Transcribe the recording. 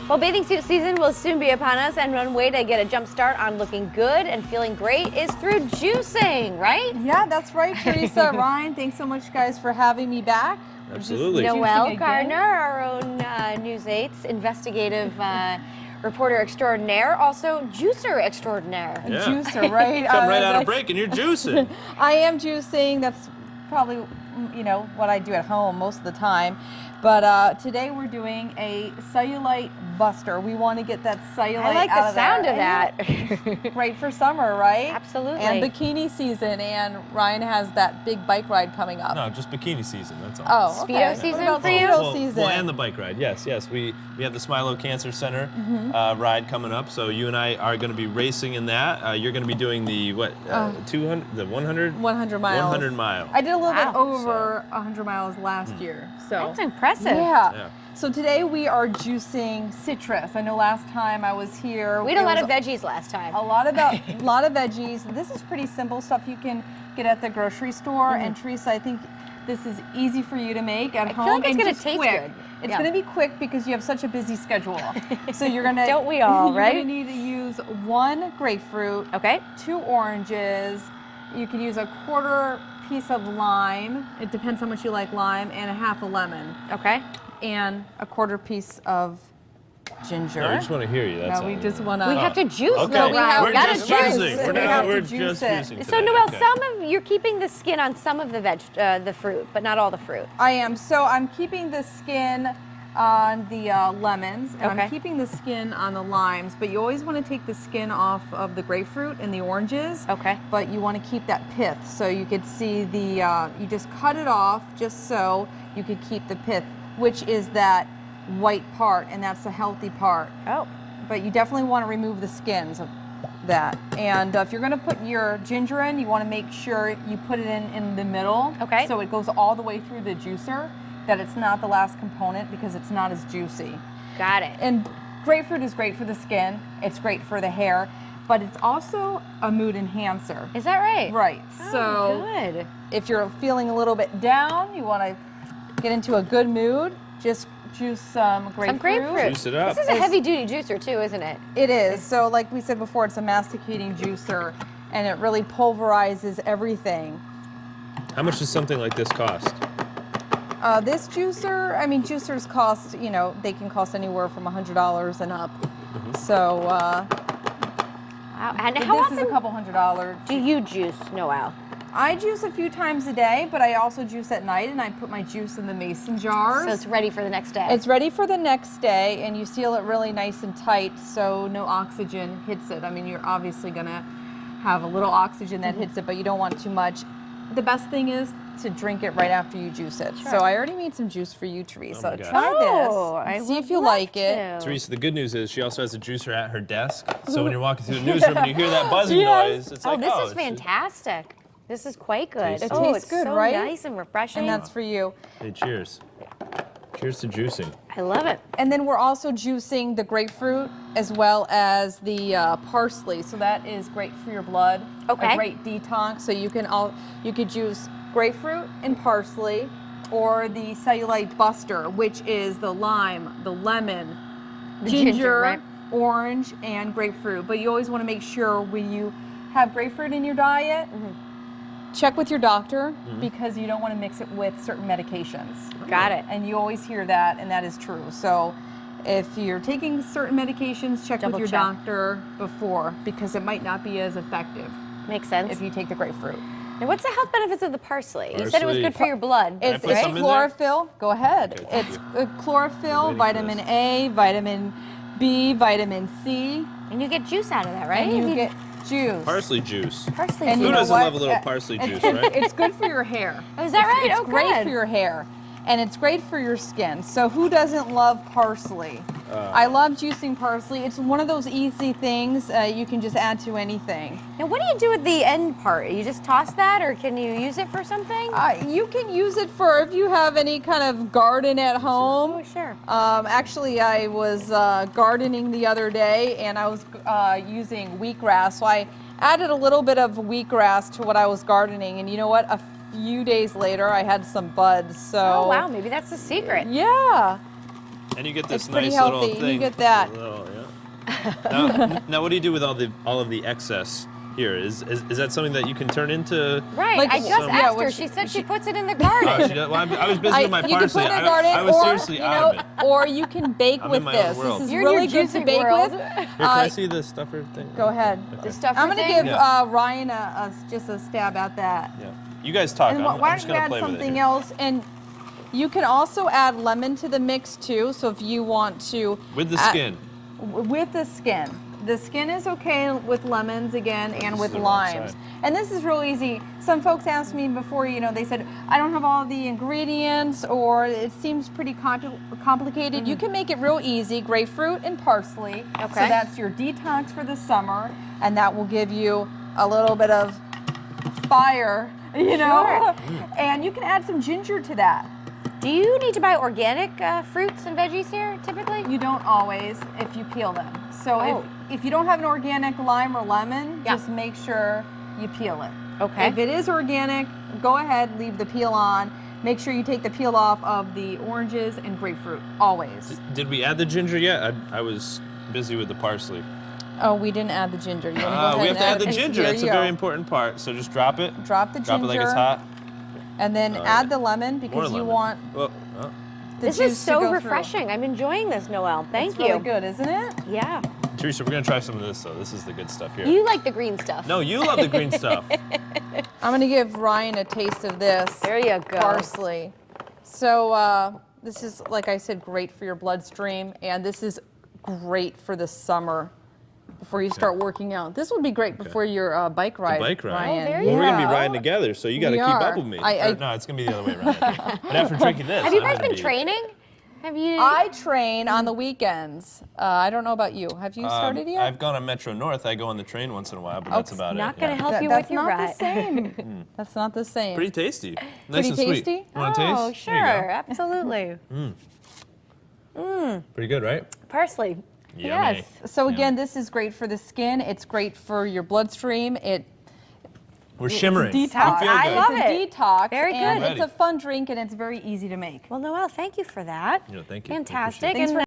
Well, bathing suit season will soon be upon us, and one way to get a jump start on looking good and feeling great is through juicing, right? Yeah, that's right, Teresa. Ryan, thanks so much, guys, for having me back. Absolutely. Noelle Gardner, our own News 8's investigative reporter extraordinaire, also juicer extraordinaire. Yeah. Juicer, right? Come right out of break and you're juicing. I am juicing. That's probably, you know, what I do at home most of the time. But today we're doing a cellulite buster. We want to get that cellulite I like out the of sound there. of that. Great for summer, right? Absolutely. And bikini season, and Ryan has that big bike ride coming up. No, just bikini season, that's all. Oh, okay. Speedo season What about for you? Speedo season? Well, and the bike ride, yes. We have the Smilo Cancer Center ride coming up, so you and I are going to be racing in that. You're going to be doing the, 200, the 100? 100 miles. 100 mile. I did a little bit Wow. over 100 miles last year. So That's impressive. Yeah. So today we are juicing citrus. I know last time I was here, We had a there lot of was veggies last time. a lot of veggies. This is pretty simple stuff you can get at the grocery store. And Teresa, I think this is easy for you to make at I feel home. like it's and gonna just taste quick. good. It's Yeah. going to be quick because you have such a busy schedule. So you're gonna Don't we all, you're right? gonna need to use 1 grapefruit, Okay. 2 oranges. You can use a quarter piece of lime. It depends how much you like lime, and a half a lemon, Okay. and a quarter piece of ginger. No, we just want to hear you, that's No, we all. just want to. We have to juice Okay, though, Ryan. we're We gotta just juice. juicing. We have to We're juice just it. juicing So today. Noelle, Okay. you're keeping the skin on some of the fruit, but not all the fruit. I am. So I'm keeping the skin on the lemons, and Okay. I'm keeping the skin on the limes, but you always want to take the skin off of the grapefruit and the oranges. Okay. But you want to keep that pith, so you could see the, you just cut it off just so you could keep the pith, which is that white part, and that's the healthy part. Oh. But you definitely want to remove the skins of that. And if you're going to put your ginger in, you want to make sure you put it in the middle. Okay. So it goes all the way through the juicer, that it's not the last component because it's not as juicy. Got it. And grapefruit is great for the skin. It's great for the hair, but it's also a mood enhancer. Is that right? Right. Oh, So good. if you're feeling a little bit down, you want to get into a good mood, just juice some grapefruit. Some grapefruit. Juice it up. This is a heavy-duty juicer too, isn't it? It is. So like we said before, it's a masticating juicer, and it really pulverizes everything. How much does something like this cost? This juicer, I mean, juicers cost, you know, they can cost anywhere from $100 and up. So Wow. And this how is often a couple $100. do you juice, Noelle? I juice a few times a day, but I also juice at night, and I put my juice in the mason jars. So it's ready for the next day. It's ready for the next day, and you seal it really nice and tight so no oxygen hits it. I mean, you're obviously gonna have a little oxygen that hits it, but you don't want too much. The best thing is to drink it right after you juice it. Sure. So I already made some juice for you, Teresa. Oh my gosh. Try Oh, this. I And see would if you love like it. to. Teresa, the good news is she also has a juicer at her desk. So when you're walking through the newsroom and you hear that buzzing Yes. noise, it's Oh, like, this is it's- fantastic. This is quite good. Tasty. It Oh, tastes it's good, so right? nice and refreshing. And that's for you. Hey, cheers. Cheers to juicing. I love it. And then we're also juicing the grapefruit as well as the parsley. So that is great for your blood. Okay. A great detox. So you could juice grapefruit and parsley, or the cellulite buster, which is the lime, the lemon, The ginger, right? orange, and grapefruit. But you always want to make sure when you have grapefruit in your diet, check with your doctor because you don't want to mix it with certain medications. Got it. And you always hear that, and that is true. So if you're taking certain medications, check Double with your check. doctor before, because it might not be as effective Makes sense. if you take the grapefruit. Now, what's the health benefits of the parsley? You said it was Parsley. good for your blood. It's, put it's some in there? chlorophyll. Go ahead. Okay, thank It's you. chlorophyll, I'm waiting for vitamin this. A, vitamin B, vitamin C, And you get juice out of that, right? and you get juice. Parsley juice. parsley And juice. Who you know doesn't what? love a little parsley It's juice, good- right? It's good for your hair. Oh, is that right? It's Oh, great good. for your hair, and it's great for your skin. So who doesn't love parsley? I love juicing parsley. It's one of those easy things you can just add to anything. Now, what do you do with the end part? You just toss that, or can you use it for something? You can use it for if you have any kind of garden at home. Oh, sure. Actually, I was gardening the other day, and I was using wheatgrass. So I added a little bit of wheatgrass to what I was gardening, and you know what? A few days later, I had some buds. So Oh, wow. Maybe that's the secret. yeah. And you get this It's pretty nice healthy. little You thing. get that. Now, what do you do with all of the excess here? Is that something that you can turn into? Right. Like I just some- yeah, asked her. which- She said she puts it in the Oh, garden. she does? Well, I was busy with my You can parsley. put it in the garden, I was or seriously you out know, of it. or you can bake I'm with in my own this. world. This is You're in your really good to juicing bake world. with. Here, can I see the stuffer thing? Go ahead. The stuffer I'm gonna thing? give Yeah. Ryan just a stab at that. Yeah. You guys talk. And I'm why just don't you gonna add play with it something here. else? And you can also add lemon to the mix too. So if you want to, With the add- skin. with the skin. The skin is okay with lemons again and This with is the wrong limes. side. And this is real easy. Some folks asked me before, you know, they said, I don't have all the ingredients or it seems pretty complicated. You can make it real easy. Grapefruit and parsley. So Okay. that's your detox for the summer. And that will give you a little bit of fire, you know? And you can add some ginger to that. Do you need to buy organic fruits and veggies here typically? You don't always if you peel them. So Oh. if you don't have an organic lime or lemon, Yeah. just make sure you peel it. Okay. If it is organic, go ahead, leave the peel on. Make sure you take the peel off of the oranges and grapefruit, always. Did we add the ginger yet? I was busy with the parsley. Oh, we didn't add the ginger. You wanna go ahead We have and to add the it? ginger. Here That's a you very go. important part. So just drop it. Drop the Drop it like it's ginger. hot. And then All add right. the lemon More because you lemon. want Well, oh. the This juice is to go so through. refreshing. I'm enjoying this, Noelle. Thank It's you. really good, isn't it? Yeah. Teresa, we're gonna try some of this though. This is the good stuff here. You like the green stuff. No, you love the green stuff. I'm gonna give Ryan a taste of this. There you go. Parsley. So this is, like I said, great for your bloodstream, and this is great for the summer before you start working out. This would be great before your bike ride. bike ride. Ryan. Oh, very Well, we're gonna be Yeah. riding together, so you got to We keep are. up with me. I- Or, no, it's gonna be the other way around. But after drinking this, Have you I'm guys gonna been be- training? Have you? I train on the weekends. I don't know about you. Have you started yet? I've gone on Metro North. I go on the train once in a while, but that's about not it. gonna yeah. help you That's with your not ride. the same. That's not the same. Pretty tasty. Nice Pretty and sweet. tasty? You want to taste? Oh, There sure, you go. absolutely. Pretty good, right? Parsley. Yummy. Yes. So again, this is great for the skin. It's great for your bloodstream. We're shimmering. It's a detox. We feel I good. love It's a it. detox. Very and good. it's a fun drink, and it's very easy to make. Well, Noelle, thank you for that. Yeah, thank you. Fantastic. Thanks And for